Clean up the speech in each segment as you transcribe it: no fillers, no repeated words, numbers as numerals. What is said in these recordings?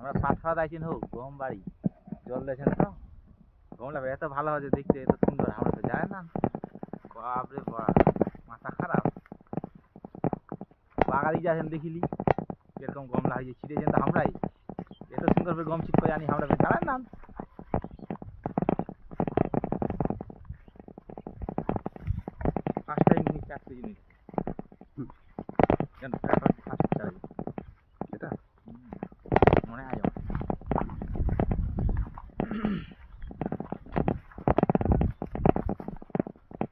আমরা পাথরা দাইছেন হোক গম বাড়ি জল দিয়েছেন তো গমলা এত ভালো হয়েছে দেখতে এত সুন্দর আমরা তো জানেন না বাপরে বাপ মাথা খারাপ বাগালি যাচ্ছেন দেখিলি এরকম গমলা হয়েছে ছিটেছেন তো আমরাই এত সুন্দর করে গম ছিট করে আনি আমরা জানেন না ফার্স্ট টাইম নিয়ে চাষ করে জিনিস এটা মনে হয়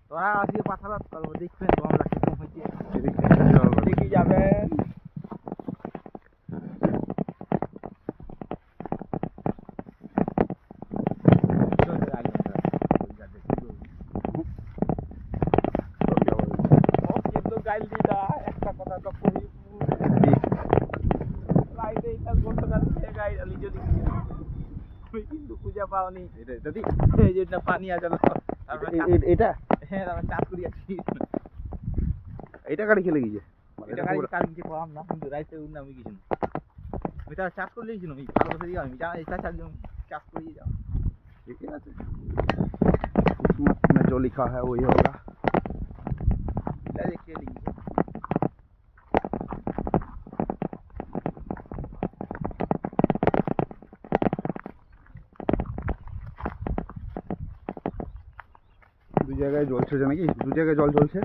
তোরা আজকে পাথর দেখবেন গমলা কিরকম হয়েছে দেখি যাবেন একটা কথা তো করি কিন্তু পূজা পাওনি এই জন্য পানি আছে এটা হ্যাঁ চাষ করি আছি এটা গাড়ি খেলে গিয়েছে এটা গাড়ি কাল কিছু কম না কিন্তু রাইতে উন্না আমি কিছু আমি তার চাষ করে লিয়েছিলাম আমি ভালো বসে দিয়ে আমি জানি চাষ করিয়ে যাও ठीक है किस्मत में जो लिखा है वही होगा देखिए लीजिए दो जगह জ্বলছে নাকি দু জায়গায় জল জ্বলছে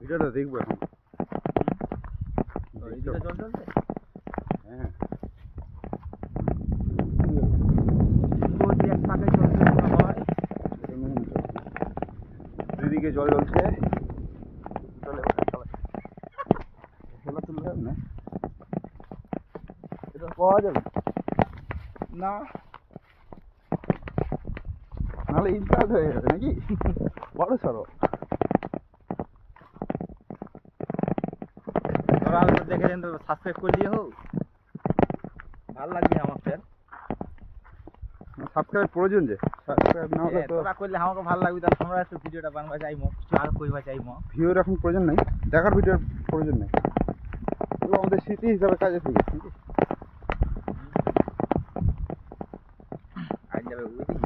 ভিডিওটা দেখবো এখন এইদিকে জল জ্বলছে হ্যাঁ দুদিকে জল জ্বলছে খেলা তুলতে হবে না এটা পাওয়া যাবে না নাহলে ইনস্টাল্ট হয়ে যাবে নাকি বড় সড়ো তোরা দেখেছেন তো সাবস্ক্রাইব করে দিয়ে হোক ভালো লাগবে আমার ফের সাবস্ক্রাইব প্রয়োজন যে সাবস্ক্রাইব না হলে তো তোরা করলে আমাকে ভালো লাগবে তাহলে আমরা একটু ভিডিওটা বানাবা চাইবো কিছু আর কইবা চাইবো ভিউর এখন প্রয়োজন নেই দেখার ভিডিওর প্রয়োজন নেই এগুলো আমাদের স্মৃতি হিসাবে কাজে থেকে আজ যাবে ওইদিকে